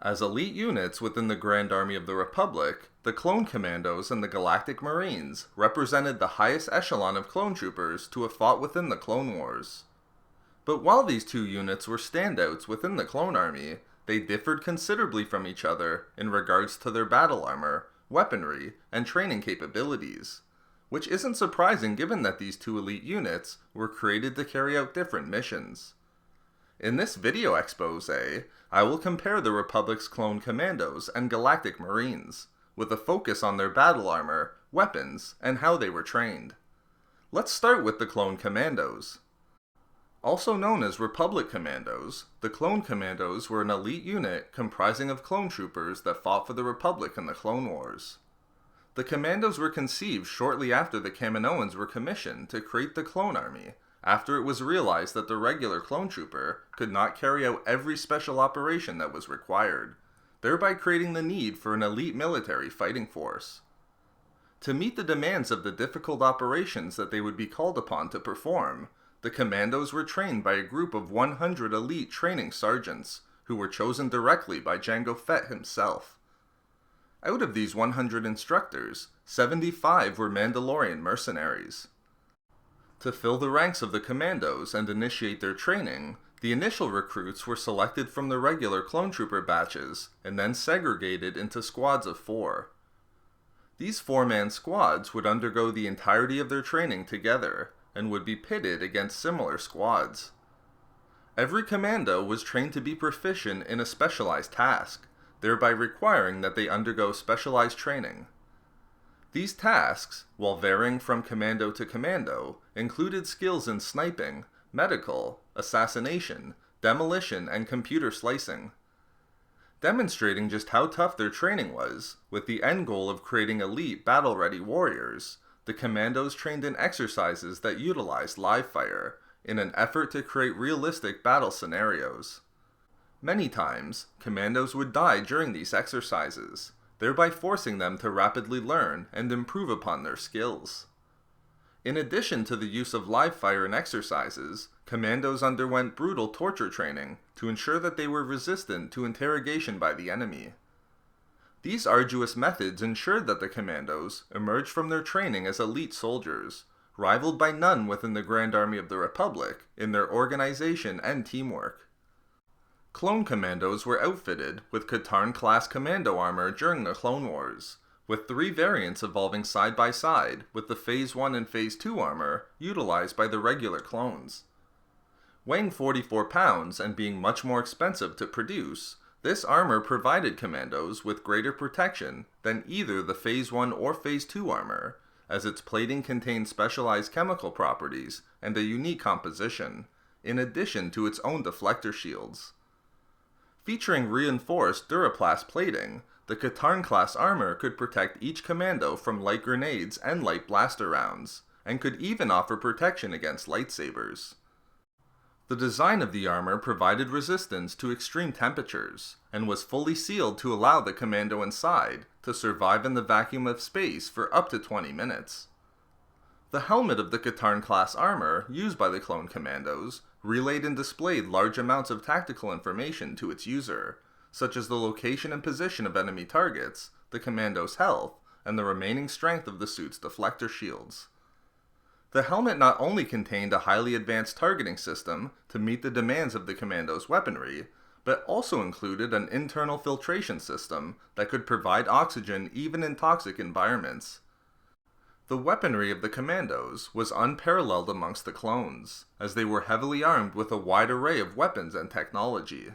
As elite units within the Grand Army of the Republic, the Clone Commandos and the Galactic Marines represented the highest echelon of clone troopers to have fought within the Clone Wars. But while these two units were standouts within the Clone Army, they differed considerably from each other in regards to their battle armor, weaponry, and training capabilities, which isn't surprising given that these two elite units were created to carry out different missions. In this video expose, I will compare the Republic's Clone Commandos and Galactic Marines, with a focus on their battle armor, weapons, and how they were trained. Let's start with the Clone Commandos. Also known as Republic Commandos, the Clone Commandos were an elite unit comprising of clone troopers that fought for the Republic in the Clone Wars. The Commandos were conceived shortly after the Kaminoans were commissioned to create the Clone Army, after it was realized that the regular clone trooper could not carry out every special operation that was required, thereby creating the need for an elite military fighting force. To meet the demands of the difficult operations that they would be called upon to perform, the Commandos were trained by a group of 100 elite training sergeants, who were chosen directly by Jango Fett himself. Out of these 100 instructors, 75 were Mandalorian mercenaries. To fill the ranks of the Commandos and initiate their training, the initial recruits were selected from the regular clone trooper batches and then segregated into squads of 4. These 4-man squads would undergo the entirety of their training together and would be pitted against similar squads. Every commando was trained to be proficient in a specialized task, thereby requiring that they undergo specialized training. These tasks, while varying from commando to commando, included skills in sniping, medical, assassination, demolition, and computer slicing. Demonstrating just how tough their training was, with the end goal of creating elite battle-ready warriors, the Commandos trained in exercises that utilized live fire, in an effort to create realistic battle scenarios. Many times, Commandos would die during these exercises, thereby forcing them to rapidly learn and improve upon their skills. In addition to the use of live fire in exercises, Commandos underwent brutal torture training to ensure that they were resistant to interrogation by the enemy. These arduous methods ensured that the Commandos emerged from their training as elite soldiers, rivaled by none within the Grand Army of the Republic in their organization and teamwork. Clone Commandos were outfitted with Katarn-class Commando Armor during the Clone Wars, with 3 variants evolving side by side with the Phase 1 and Phase 2 armor utilized by the regular clones. Weighing 44 pounds and being much more expensive to produce, this armor provided Commandos with greater protection than either the Phase 1 or Phase 2 armor, as its plating contained specialized chemical properties and a unique composition, in addition to its own deflector shields. Featuring reinforced Duraplast plating, the Katarn-class armor could protect each commando from light grenades and light blaster rounds, and could even offer protection against lightsabers. The design of the armor provided resistance to extreme temperatures, and was fully sealed to allow the commando inside to survive in the vacuum of space for up to 20 minutes. The helmet of the Katarn-class armor used by the Clone Commandos relayed and displayed large amounts of tactical information to its user, such as the location and position of enemy targets, the commando's health, and the remaining strength of the suit's deflector shields. The helmet not only contained a highly advanced targeting system to meet the demands of the commando's weaponry, but also included an internal filtration system that could provide oxygen even in toxic environments. The weaponry of the Commandos was unparalleled amongst the clones, as they were heavily armed with a wide array of weapons and technology.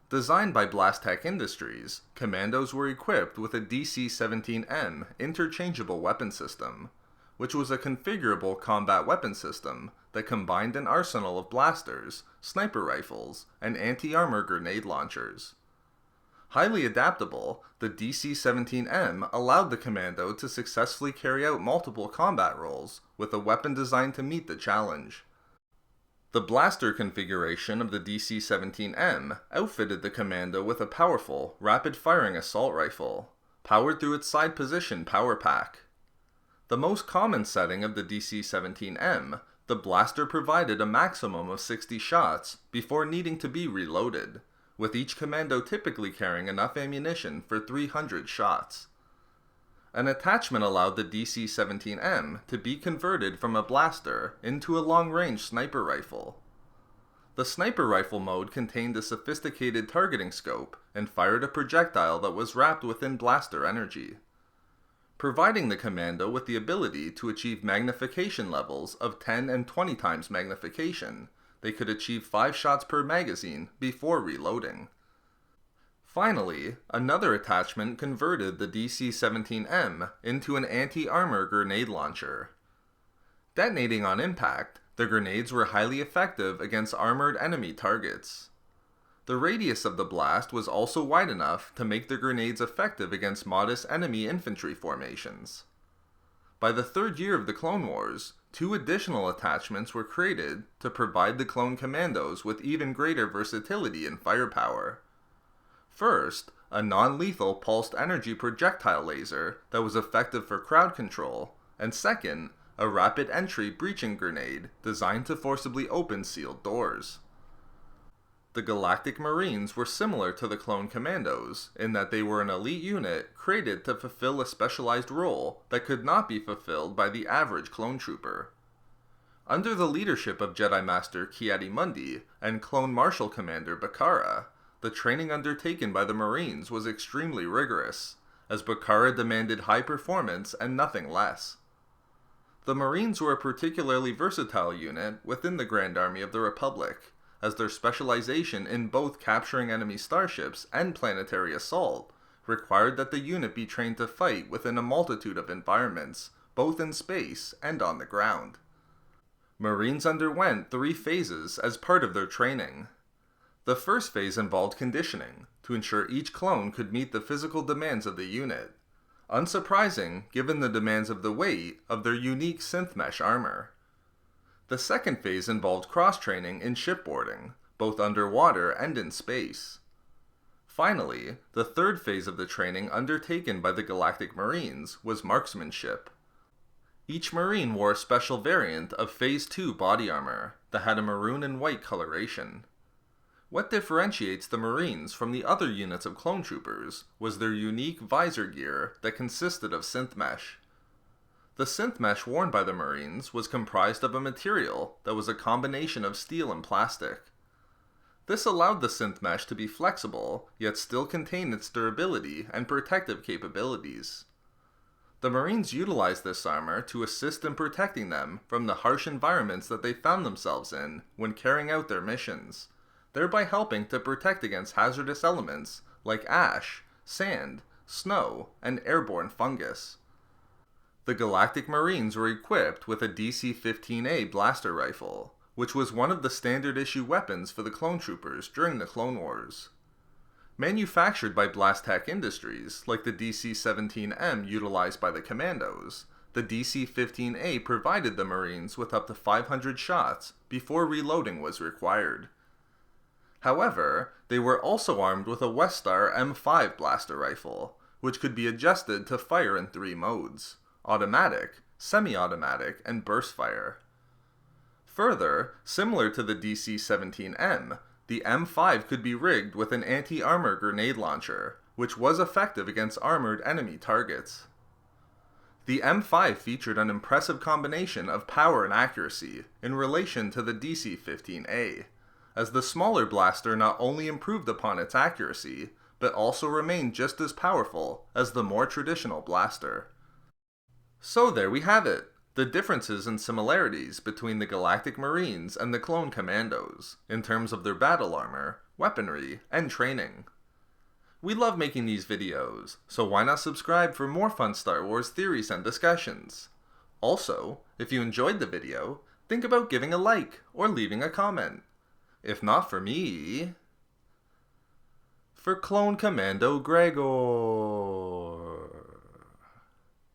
Designed by Blastech Industries, Commandos were equipped with a DC-17M interchangeable weapon system, which was a configurable combat weapon system that combined an arsenal of blasters, sniper rifles, and anti-armor grenade launchers. Highly adaptable, the DC-17M allowed the Commando to successfully carry out multiple combat roles with a weapon designed to meet the challenge. The blaster configuration of the DC-17M outfitted the Commando with a powerful, rapid-firing assault rifle, powered through its side position power pack. The most common setting of the DC-17M, the blaster provided a maximum of 60 shots before needing to be reloaded, with each commando typically carrying enough ammunition for 300 shots. An attachment allowed the DC-17M to be converted from a blaster into a long-range sniper rifle. The sniper rifle mode contained a sophisticated targeting scope and fired a projectile that was wrapped within blaster energy, providing the commando with the ability to achieve magnification levels of 10 and 20 times magnification. They could achieve 5 shots per magazine before reloading. Finally, another attachment converted the DC-17M into an anti-armor grenade launcher. Detonating on impact, the grenades were highly effective against armored enemy targets. The radius of the blast was also wide enough to make the grenades effective against modest enemy infantry formations. By the third year of the Clone Wars, 2 additional attachments were created to provide the Clone Commandos with even greater versatility and firepower. First, a non-lethal pulsed energy projectile laser that was effective for crowd control, and second, a rapid entry breaching grenade designed to forcibly open sealed doors. The Galactic Marines were similar to the Clone Commandos in that they were an elite unit created to fulfill a specialized role that could not be fulfilled by the average clone trooper. Under the leadership of Jedi Master Ki-Adi-Mundi and Clone Marshal Commander Bakara, the training undertaken by the Marines was extremely rigorous, as Bakara demanded high performance and nothing less. The Marines were a particularly versatile unit within the Grand Army of the Republic, as their specialization in both capturing enemy starships and planetary assault required that the unit be trained to fight within a multitude of environments, both in space and on the ground. Marines underwent 3 phases as part of their training. The first phase involved conditioning, to ensure each clone could meet the physical demands of the unit. Unsurprising, given the demands of the weight of their unique synth mesh armor. The second phase involved cross-training in shipboarding, both underwater and in space. Finally, the third phase of the training undertaken by the Galactic Marines was Marksmanship. Each Marine wore a special variant of Phase 2 body armor that had a maroon and white coloration. What differentiates the Marines from the other units of clone troopers was their unique visor gear that consisted of synth mesh. The synth mesh worn by the Marines was comprised of a material that was a combination of steel and plastic. This allowed the synth mesh to be flexible, yet still contain its durability and protective capabilities. The Marines utilized this armor to assist in protecting them from the harsh environments that they found themselves in when carrying out their missions, thereby helping to protect against hazardous elements like ash, sand, snow, and airborne fungus. The Galactic Marines were equipped with a DC-15A blaster rifle, which was one of the standard issue weapons for the clone troopers during the Clone Wars. Manufactured by Blastech Industries, like the DC-17M utilized by the Commandos, the DC-15A provided the Marines with up to 500 shots before reloading was required. However, they were also armed with a Westar M5 blaster rifle, which could be adjusted to fire in 3 modes: automatic, semi-automatic, and burst fire. Further, similar to the DC-17M, the M5 could be rigged with an anti-armor grenade launcher, which was effective against armored enemy targets. The M5 featured an impressive combination of power and accuracy in relation to the DC-15A, as the smaller blaster not only improved upon its accuracy, but also remained just as powerful as the more traditional blaster. So there we have it, the differences and similarities between the Galactic Marines and the Clone Commandos, in terms of their battle armor, weaponry, and training. We love making these videos, so why not subscribe for more fun Star Wars theories and discussions? Also, if you enjoyed the video, think about giving a like or leaving a comment. If not for me, for Clone Commando Gregor.